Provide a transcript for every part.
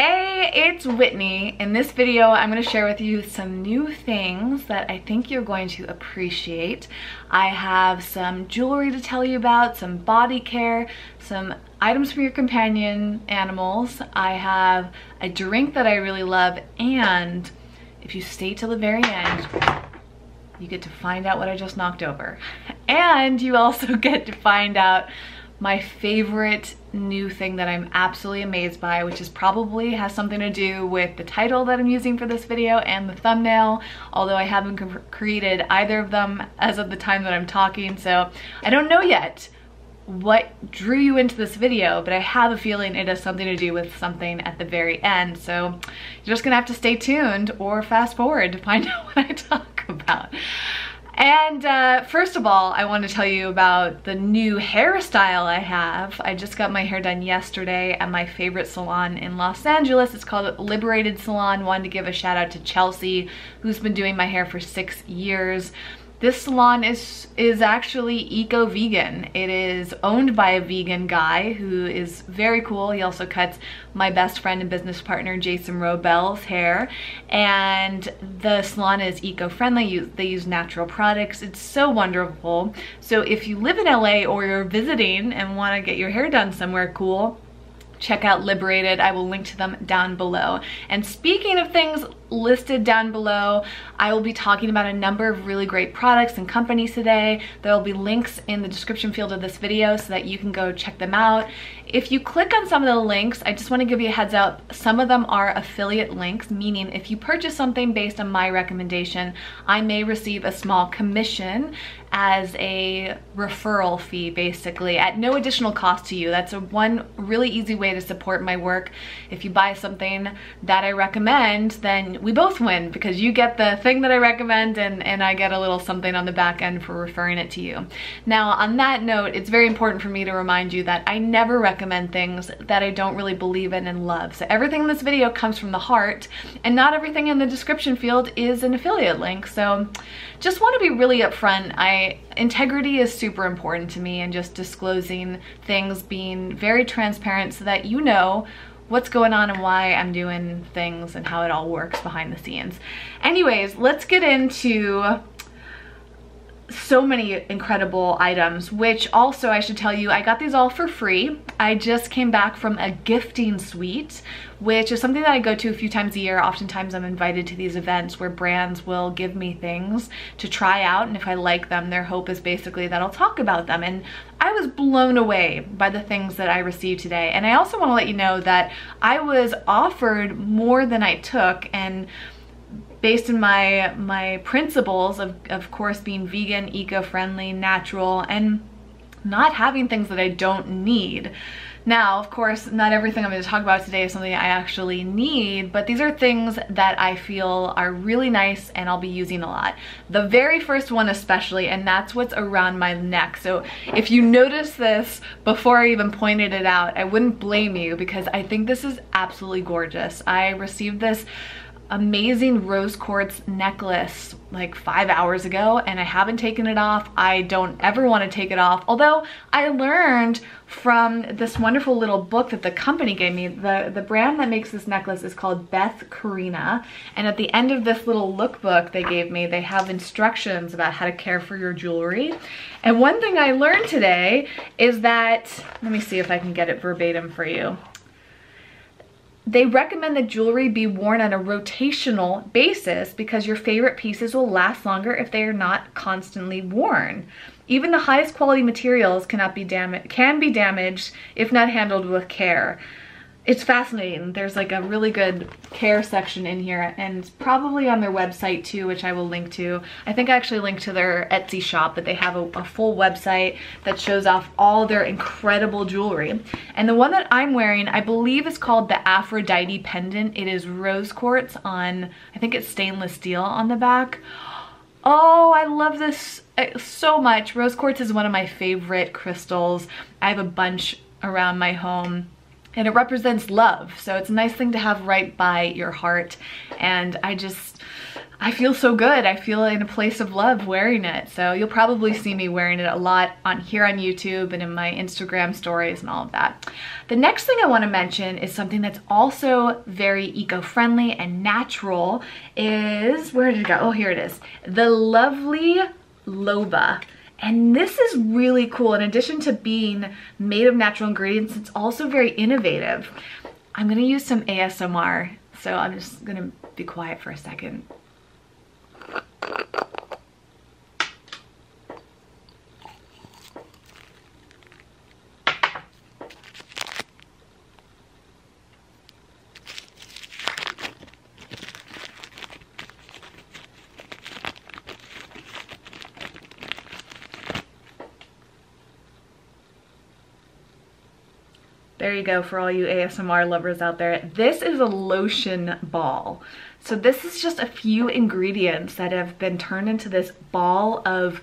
Hey, it's Whitney. In this video, I'm going to share with you some new things that I think you're going to appreciate. I have some jewelry to tell you about, some body care, some items for your companion animals. I have a drink that I really love, and if you stay till the very end, you get to find out what I just knocked over. And you also get to find out my favorite new thing that I'm absolutely amazed by, which is probably has something to do with the title that I'm using for this video and the thumbnail, although I haven't created either of them as of the time that I'm talking, so I don't know yet what drew you into this video, but I have a feeling it has something to do with something at the very end, so you're just gonna have to stay tuned or fast forward to find out what I talk about. And first of all, I want to tell you about the new hairstyle I have. I just got my hair done yesterday at my favorite salon in Los Angeles. It's called Liberated Salon. Wanted to give a shout out to Chelsea, who's been doing my hair for 6 years. This salon is actually eco-vegan. It is owned by a vegan guy who is very cool. He also cuts my best friend and business partner, Jason Robel's hair. And the salon is eco-friendly. They use natural products. It's so wonderful. So if you live in LA or you're visiting and want to get your hair done somewhere cool, check out Liberated. I will link to them down below. And speaking of things listed down below, I will be talking about a number of really great products and companies today. There will be links in the description field of this video so that you can go check them out. If you click on some of the links, I just want to give you a heads up, some of them are affiliate links, meaning if you purchase something based on my recommendation, I may receive a small commission as a referral fee, basically, at no additional cost to you. That's one really easy way to support my work. If you buy something that I recommend, then we both win, because you get the thing that I recommend and I get a little something on the back end for referring it to you. Now, on that note, it's very important for me to remind you that I never recommend things that I don't really believe in and love. So everything in this video comes from the heart, and not everything in the description field is an affiliate link. So just want to be really upfront. Integrity is super important to me, and just disclosing things, being very transparent so that you know what's going on and why I'm doing things and how it all works behind the scenes. Anyways, let's get into so many incredible items, which also I should tell you, I got these all for free. I just came back from a gifting suite, which is something that I go to a few times a year. Oftentimes I'm invited to these events where brands will give me things to try out, and if I like them, their hope is basically that I'll talk about them. And I was blown away by the things that I received today. And I also want to let you know that I was offered more than I took, and based on my principles of course being vegan, eco-friendly, natural, and not having things that I don't need. Now, of course, not everything I'm going to talk about today is something I actually need, but these are things that I feel are really nice and I'll be using a lot. The very first one especially, and that's what's around my neck. So if you notice this before I even pointed it out, I wouldn't blame you, because I think this is absolutely gorgeous. I received this amazing rose quartz necklace like 5 hours ago, and I haven't taken it off. I don't ever want to take it off, although I learned from this wonderful little book that the company gave me. The brand that makes this necklace is called Beth Karina, and at the end of this little lookbook they gave me, they have instructions about how to care for your jewelry. And one thing I learned today is that, let me see if I can get it verbatim for you. They recommend that jewelry be worn on a rotational basis because your favorite pieces will last longer if they are not constantly worn. Even the highest quality materials can be damaged if not handled with care. It's fascinating. There's like a really good care section in here, and probably on their website too, which I will link to. I think I actually linked to their Etsy shop, but they have a full website that shows off all their incredible jewelry. And the one that I'm wearing, I believe, is called the Aphrodite pendant. It is rose quartz on, I think it's stainless steel on the back. Oh, I love this so much. Rose quartz is one of my favorite crystals. I have a bunch around my home, and it represents love, so it's a nice thing to have right by your heart. And I feel so good. I feel in a place of love wearing it. So you'll probably see me wearing it a lot on here on YouTube and in my Instagram stories and all of that. The next thing I want to mention is something that's also very eco-friendly and natural is, where did it go? Oh, here it is. The lovely Loba. And this is really cool. In addition to being made of natural ingredients, it's also very innovative. I'm gonna use some ASMR, so I'm just gonna be quiet for a second. There you go for all you ASMR lovers out there. This is a lotion ball. So this is just a few ingredients that have been turned into this ball of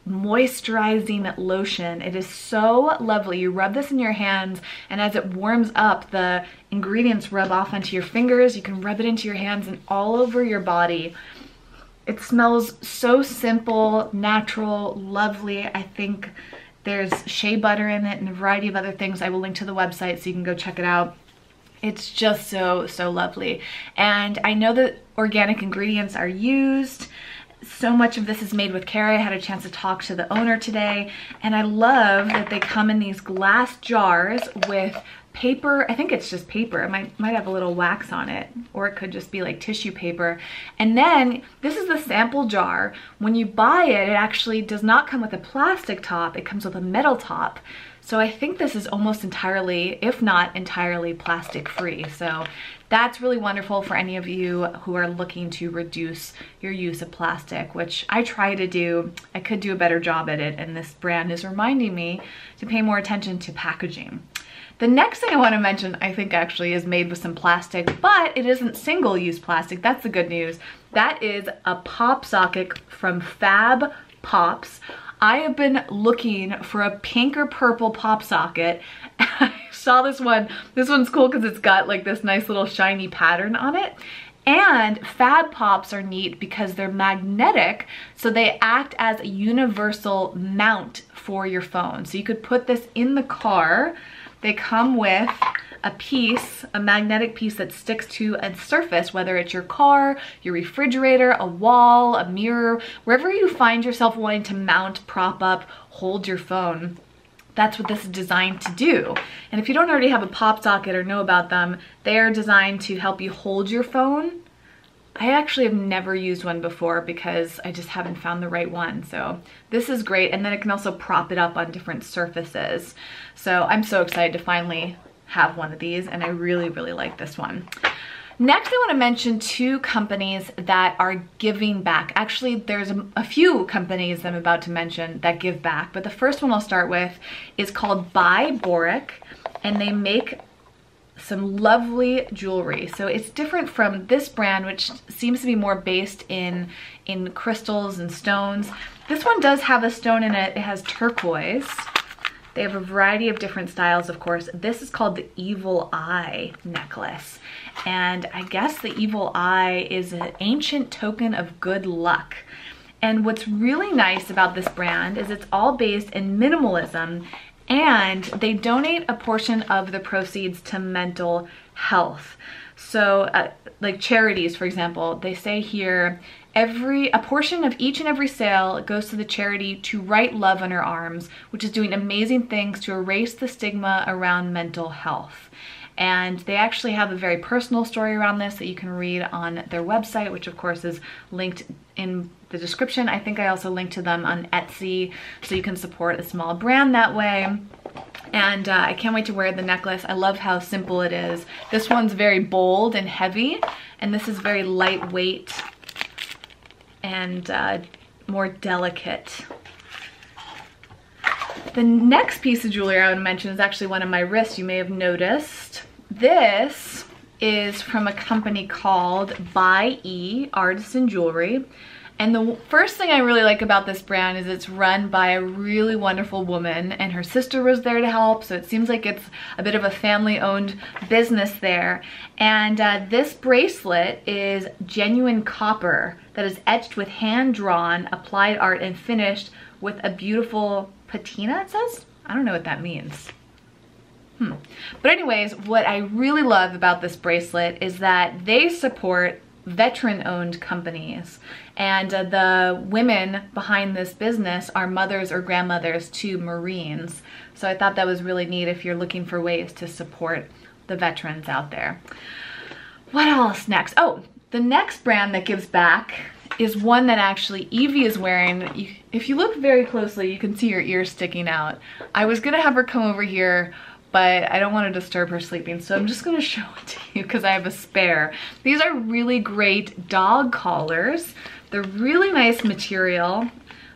moisturizing lotion. It is so lovely. You rub this in your hands, and as it warms up, the ingredients rub off onto your fingers. You can rub it into your hands and all over your body. It smells so simple, natural, lovely. I think there's shea butter in it and a variety of other things. I will link to the website so you can go check it out. It's just so, so lovely. And I know that organic ingredients are used. So much of this is made with care. I had a chance to talk to the owner today, and I love that they come in these glass jars with paper. I think it's just paper. It might have a little wax on it, or it could just be like tissue paper. And then this is the sample jar. When you buy it, it actually does not come with a plastic top. It comes with a metal top. So I think this is almost entirely, if not entirely, plastic free. So that's really wonderful for any of you who are looking to reduce your use of plastic, which I try to do. I could do a better job at it, and this brand is reminding me to pay more attention to packaging. The next thing I want to mention, I think actually is made with some plastic, but it isn't single-use plastic. That's the good news. That is a pop socket from Fab Pops. I have been looking for a pink or purple pop socket. I saw this one. This one's cool because it's got like this nice little shiny pattern on it. And Fab Pops are neat because they're magnetic, so they act as a universal mount for your phone. So you could put this in the car. They come with a piece, a magnetic piece that sticks to a surface, whether it's your car, your refrigerator, a wall, a mirror, wherever you find yourself wanting to mount, prop up, hold your phone. That's what this is designed to do. And if you don't already have a pop socket or know about them, they are designed to help you hold your phone. I actually have never used one before because I just haven't found the right one. So this is great. And then it can also prop it up on different surfaces. So I'm so excited to finally have one of these, and I really, really like this one. Next, I want to mention two companies that are giving back. Actually, there's a few companies that I'm about to mention that give back, but the first one I'll start with is called By Boric, and they make some lovely jewelry. So it's different from this brand, which seems to be more based in crystals and stones. This one does have a stone in it. It has turquoise. They have a variety of different styles, of course. This is called the Evil Eye necklace. And I guess the Evil Eye is an ancient token of good luck. And what's really nice about this brand is it's all based in minimalism, and they donate a portion of the proceeds to mental health. So like charities, for example, they say here, a portion of each and every sale goes to the charity To Write Love on Her Arms, which is doing amazing things to erase the stigma around mental health. And they actually have a very personal story around this that you can read on their website, which of course is linked in the description. I think I also linked to them on Etsy, so you can support a small brand that way. And I can't wait to wear the necklace. I love how simple it is. This one's very bold and heavy, and this is very lightweight and more delicate. The next piece of jewelry I want to mention is actually one on my wrist. You may have noticed. This is from a company called By Artisan Jewelry. And the first thing I really like about this brand is it's run by a really wonderful woman, and her sister was there to help, so it seems like it's a bit of a family-owned business there. And this bracelet is genuine copper that is etched with hand-drawn applied art and finished with a beautiful patina, it says? I don't know what that means. But anyways, what I really love about this bracelet is that they support veteran-owned companies, and the women behind this business are mothers or grandmothers to Marines. So I thought that was really neat if you're looking for ways to support the veterans out there. What else next? Oh, the next brand that gives back is one that actually Evie is wearing. If you look very closely, you can see her ears sticking out. I was gonna have her come over here, but I don't want to disturb her sleeping, so I'm just gonna show it to you because I have a spare. These are really great dog collars. They're really nice material.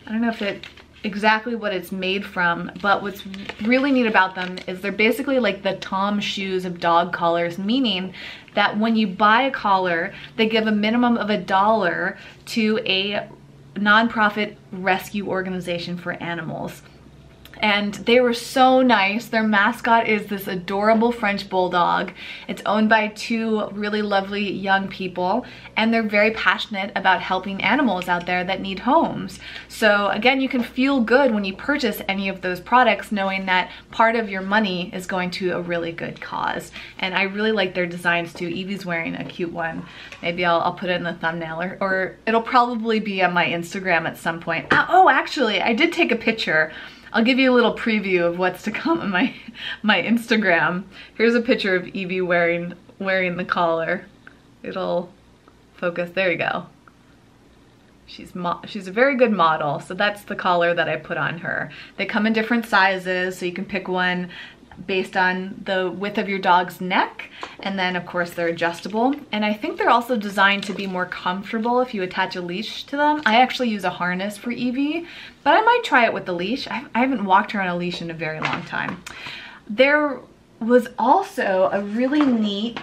I don't know if it exactly what it's made from, but what's really neat about them is they're basically like the Tom shoes of dog collars, meaning that when you buy a collar, they give a minimum of $1 to a nonprofit rescue organization for animals. And they were so nice. Their mascot is this adorable French bulldog. It's owned by two really lovely young people, and they're very passionate about helping animals out there that need homes. So again, you can feel good when you purchase any of those products knowing that part of your money is going to a really good cause. And I really like their designs too. Evie's wearing a cute one. Maybe I'll put it in the thumbnail, or it'll probably be on my Instagram at some point. Oh, actually, I did take a picture. I'll give you a little preview of what's to come on my Instagram. Here's a picture of Evie wearing the collar. It'll focus. There you go. She's a very good model, so that's the collar that I put on her. They come in different sizes, so you can pick one based on the width of your dog's neck, and then of course they're adjustable. And I think they're also designed to be more comfortable if you attach a leash to them. I actually use a harness for Evie, but I might try it with the leash. I haven't walked her on a leash in a very long time. There was also a really neat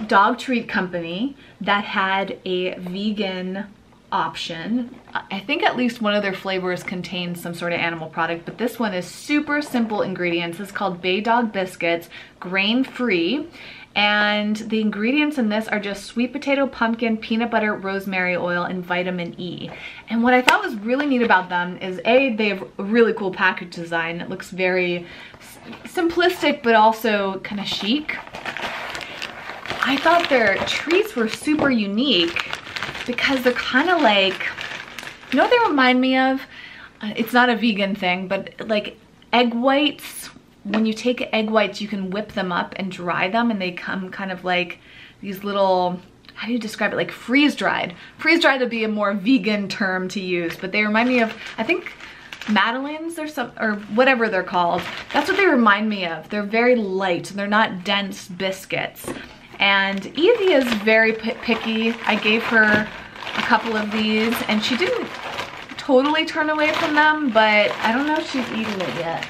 dog treat company that had a vegan option. I think at least one of their flavors contains some sort of animal product, but this one is super simple ingredients. It's called Bay Dog Biscuits, grain-free, and the ingredients in this are just sweet potato, pumpkin, peanut butter, rosemary oil, and vitamin E. And what I thought was really neat about them is they have a really cool package design. It looks very simplistic but also kind of chic. I thought their treats were super unique because they're kind of like, you know what they remind me of? It's not a vegan thing, but like egg whites. When you take egg whites, you can whip them up and dry them, and they come kind of like these little, how do you describe it? Like freeze-dried. Freeze-dried would be a more vegan term to use, but they remind me of, I think, Madeleines or whatever they're called. That's what they remind me of. They're very light. They're not dense biscuits. And Evie is very picky. I gave her a couple of these and she didn't totally turn away from them, but I don't know if she's eating it yet.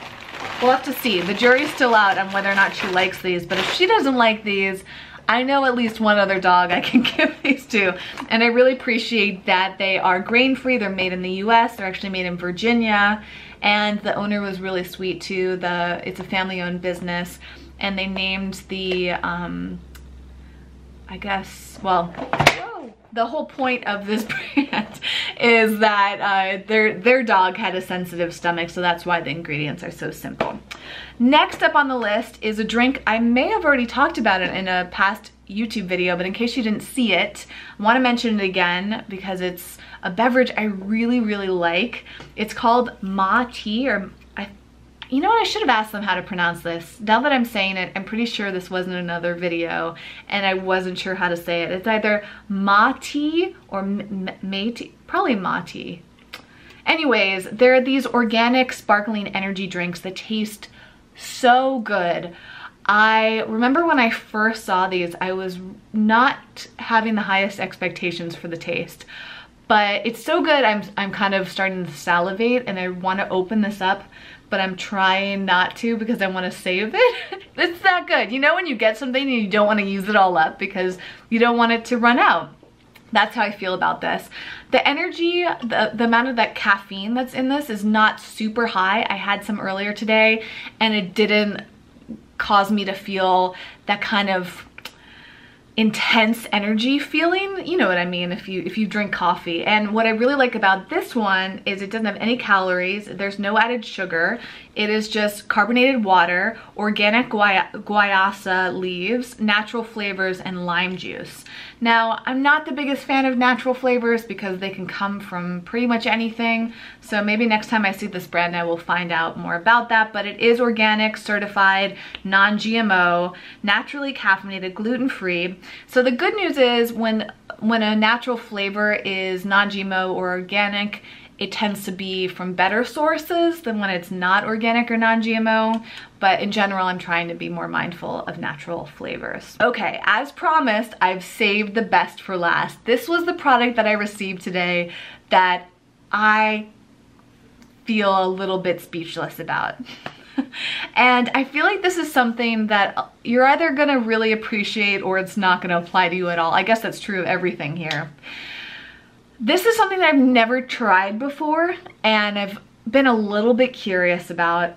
We'll have to see. The jury's still out on whether or not she likes these, but if she doesn't like these, I know at least one other dog I can give these to. And I really appreciate that they are grain-free. They're made in the US. They're actually made in Virginia. And the owner was really sweet too. It's a family-owned business. And they named the, I guess, well, the whole point of this brand is that their dog had a sensitive stomach, so that's why the ingredients are so simple. Next up on the list is a drink. I may have already talked about it in a past YouTube video, but in case you didn't see it, I want to mention it again because it's a beverage I really, really like. It's called Ma Tea, or you know what, I should have asked them how to pronounce this. Now that I'm saying it, I'm pretty sure this wasn't another video and I wasn't sure how to say it. It's either Ma Tea or Tea, probably Ma Tea. Anyways, they're these organic sparkling energy drinks that taste so good. I remember when I first saw these, I was not having the highest expectations for the taste. But it's so good, I'm kind of starting to salivate and I want to open this up, but I'm trying not to because I want to save it. It's that good. You know when you get something and you don't want to use it all up because you don't want it to run out. That's how I feel about this. The energy, the amount of that caffeine that's in this is not super high. I had some earlier today and it didn't cause me to feel that kind of intense energy feeling. You know what I mean if you drink coffee. And what I really like about this one is it doesn't have any calories. There's no added sugar. It is just carbonated water, organic guayasa leaves, natural flavors, and lime juice. Now, I'm not the biggest fan of natural flavors because they can come from pretty much anything. So maybe next time I see this brand, I will find out more about that. But it is organic, certified, non-GMO, naturally caffeinated, gluten-free. So the good news is when a natural flavor is non-GMO or organic, it tends to be from better sources than when it's not organic or non-GMO. But in general, I'm trying to be more mindful of natural flavors. Okay, as promised, I've saved the best for last. This was the product that I received today that I feel a little bit speechless about. And I feel like this is something that you're either gonna really appreciate or it's not gonna apply to you at all. I guess that's true of everything here. This is something that I've never tried before and I've been a little bit curious about.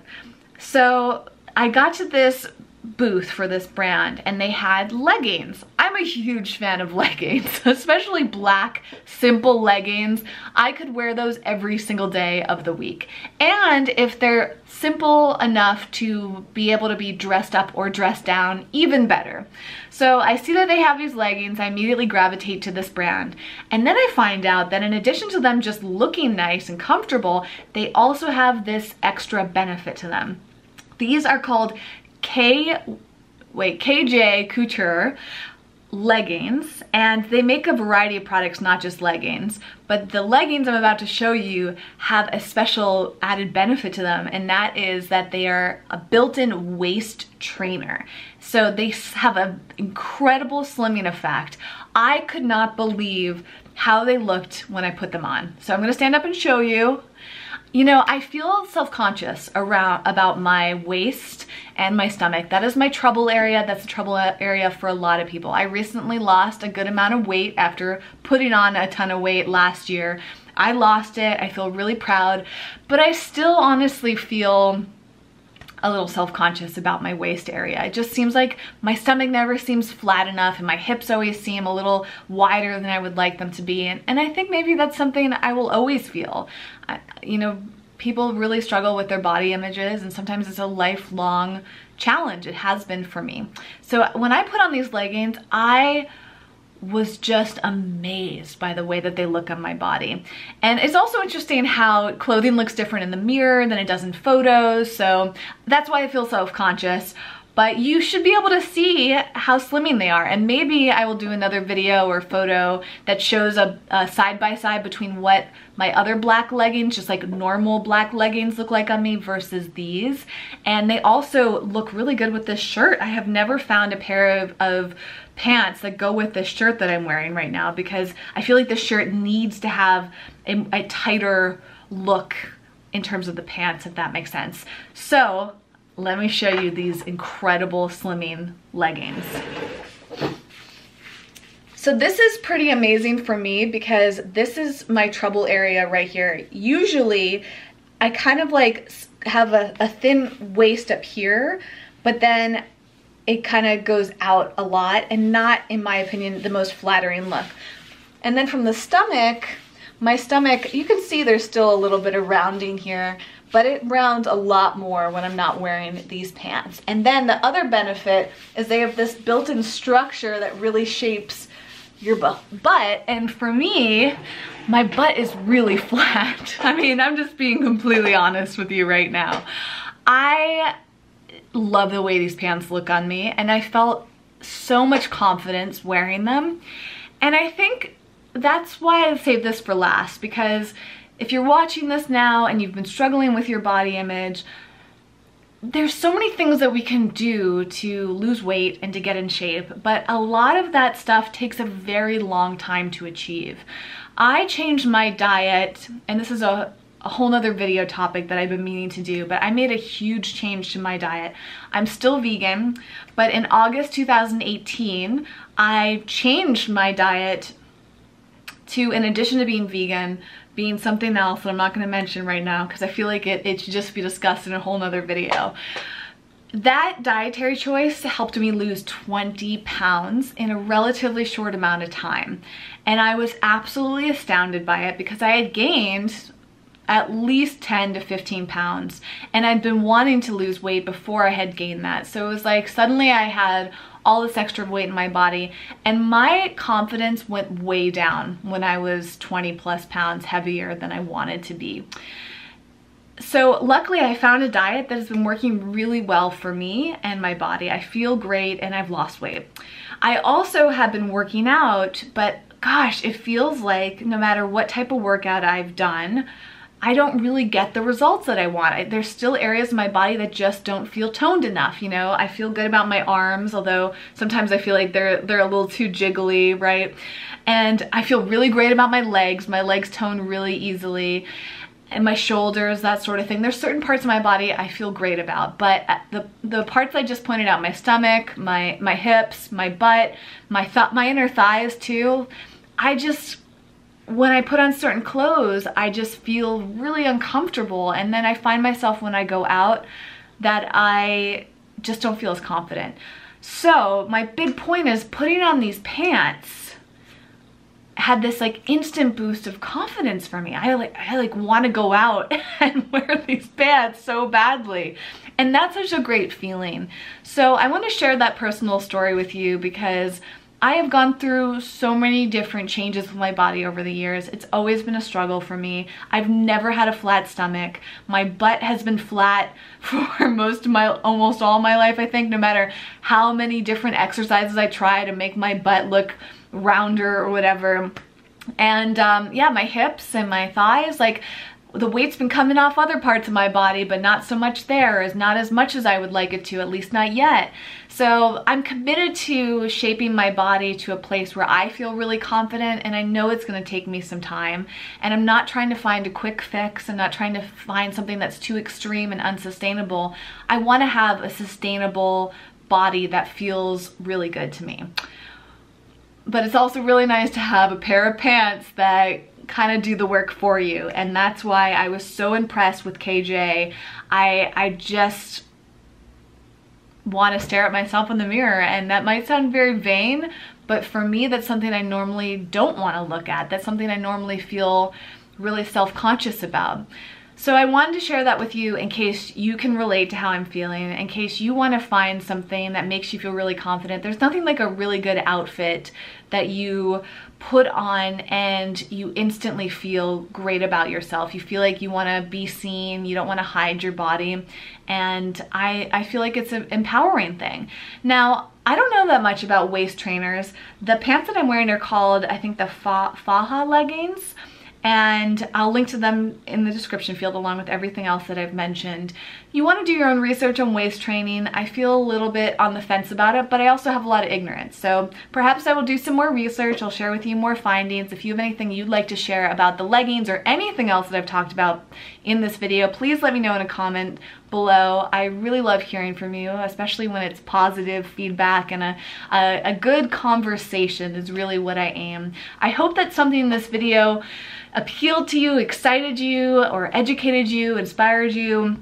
So I got to this booth for this brand and they had leggings. I'm a huge fan of leggings, especially black, simple leggings. I could wear those every single day of the week. And if they're simple enough to be able to be dressed up or dressed down, even better. So I see that they have these leggings, I immediately gravitate to this brand. And then I find out that in addition to them just looking nice and comfortable, they also have this extra benefit to them. These are called KJ Couture leggings, and they make a variety of products, not just leggings, but the leggings I'm about to show you have a special added benefit to them, and that is that they are a built-in waist trainer. So they have an incredible slimming effect. I could not believe how they looked when I put them on. So I'm gonna stand up and show you. You know, I feel self-conscious about my waist and my stomach. That is my trouble area. That's a trouble area for a lot of people. I recently lost a good amount of weight after putting on a ton of weight last year. I lost it. I feel really proud, but I still honestly feel a little self-conscious about my waist area. It just seems like my stomach never seems flat enough and my hips always seem a little wider than I would like them to be. And I think maybe that's something I will always feel. You know, people really struggle with their body images and sometimes it's a lifelong challenge. It has been for me. So when I put on these leggings, I was just amazed by the way that they look on my body. And it's also interesting how clothing looks different in the mirror than it does in photos. So that's why I feel self-conscious. But you should be able to see how slimming they are. And maybe I will do another video or photo that shows a side-by-side between what my other black leggings, just like normal black leggings, look like on me versus these. And they also look really good with this shirt. I have never found a pair of pants that go with this shirt that I'm wearing right now because I feel like the shirt needs to have a tighter look in terms of the pants, if that makes sense. So let me show you these incredible slimming leggings. So this is pretty amazing for me because this is my trouble area right here. Usually I kind of like have a thin waist up here, but then it kind of goes out a lot and not, in my opinion, the most flattering look. And then from the stomach, my stomach, you can see there's still a little bit of rounding here, but it rounds a lot more when I'm not wearing these pants. And then the other benefit is they have this built-in structure that really shapes your butt. And for me, my butt is really flat. I mean, I'm just being completely honest with you right now. I love the way these pants look on me, and I felt so much confidence wearing them. And I think that's why I saved this for last, because if you're watching this now and you've been struggling with your body image, there's so many things that we can do to lose weight and to get in shape, but a lot of that stuff takes a very long time to achieve. I changed my diet, and this is a whole nother video topic that I've been meaning to do, but I made a huge change to my diet. I'm still vegan, but in August 2018, I changed my diet to, in addition to being vegan, being something else that I'm not going to mention right now because I feel like it should just be discussed in a whole nother video. That dietary choice helped me lose 20 pounds in a relatively short amount of time. And I was absolutely astounded by it because I had gained at least 10 to 15 pounds. And I'd been wanting to lose weight before I had gained that. So it was like suddenly I had all this extra weight in my body and my confidence went way down when I was 20 plus pounds heavier than I wanted to be. So luckily I found a diet that has been working really well for me and my body. I feel great and I've lost weight. I also have been working out, but gosh, it feels like no matter what type of workout I've done, I don't really get the results that I want. There's still areas of my body that just don't feel toned enough, you know? I feel good about my arms, although sometimes I feel like they're a little too jiggly, right? And I feel really great about my legs. My legs tone really easily. And my shoulders, that sort of thing. There's certain parts of my body I feel great about, but the parts I just pointed out, my stomach, my hips, my butt, my inner thighs too, when I put on certain clothes, I just feel really uncomfortable. And then I find myself when I go out that I just don't feel as confident. So my big point is putting on these pants had this like instant boost of confidence for me. I want to go out and wear these pants so badly. And that's such a great feeling. So I want to share that personal story with you because I have gone through so many different changes with my body over the years. It's always been a struggle for me. I've never had a flat stomach. My butt has been flat for almost all my life, I think, no matter how many different exercises I try to make my butt look rounder or whatever. And yeah, my hips and my thighs, like the weight's been coming off other parts of my body, but not so much there, not as much as I would like it to, at least not yet. So I'm committed to shaping my body to a place where I feel really confident, and I know it's gonna take me some time. And I'm not trying to find a quick fix. I'm not trying to find something that's too extreme and unsustainable. I wanna have a sustainable body that feels really good to me. But it's also really nice to have a pair of pants that kind of do the work for you. And that's why I was so impressed with KJ. I just want to stare at myself in the mirror, and that might sound very vain, but for me that's something I normally don't want to look at. That's something I normally feel really self-conscious about. So I wanted to share that with you in case you can relate to how I'm feeling, in case you want to find something that makes you feel really confident. There's nothing like a really good outfit that you put on and you instantly feel great about yourself. You feel like you want to be seen, you don't want to hide your body, and I feel like it's an empowering thing. Now, I don't know that much about waist trainers. The pants that I'm wearing are called, I think, the Faja leggings. And I'll link to them in the description field along with everything else that I've mentioned. You want to do your own research on waist training. I feel a little bit on the fence about it, but I also have a lot of ignorance. So perhaps I will do some more research. I'll share with you more findings. If you have anything you'd like to share about the leggings or anything else that I've talked about in this video, please let me know in a comment below. I really love hearing from you, especially when it's positive feedback, and a good conversation is really what I aim. I hope that something in this video appealed to you, excited you, or educated you, inspired you.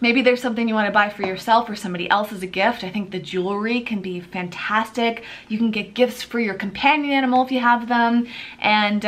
Maybe there's something you want to buy for yourself or somebody else as a gift. I think the jewelry can be fantastic. You can get gifts for your companion animal if you have them. And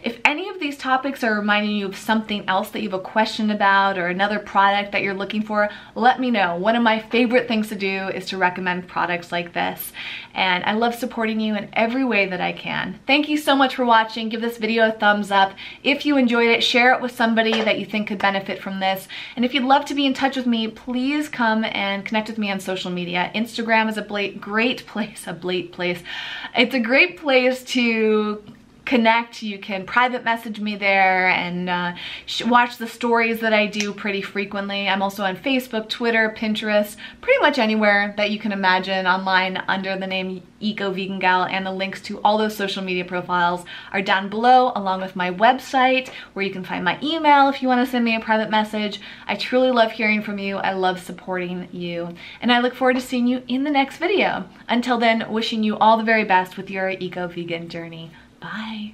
if any of these topics are reminding you of something else that you have a question about or another product that you're looking for, let me know. One of my favorite things to do is to recommend products like this. And I love supporting you in every way that I can. Thank you so much for watching. Give this video a thumbs up. If you enjoyed it, share it with somebody that you think could benefit from this. And if you'd love to be in touch with me, please come and connect with me on social media. Instagram is a great place. It's a great place to connect. You can private message me there and watch the stories that I do pretty frequently. I'm also on Facebook, Twitter, Pinterest, pretty much anywhere that you can imagine online under the name Eco Vegan Gal, and the links to all those social media profiles are down below, along with my website where you can find my email if you want to send me a private message. I truly love hearing from you. I love supporting you, and I look forward to seeing you in the next video. Until then, wishing you all the very best with your eco-vegan journey. Bye.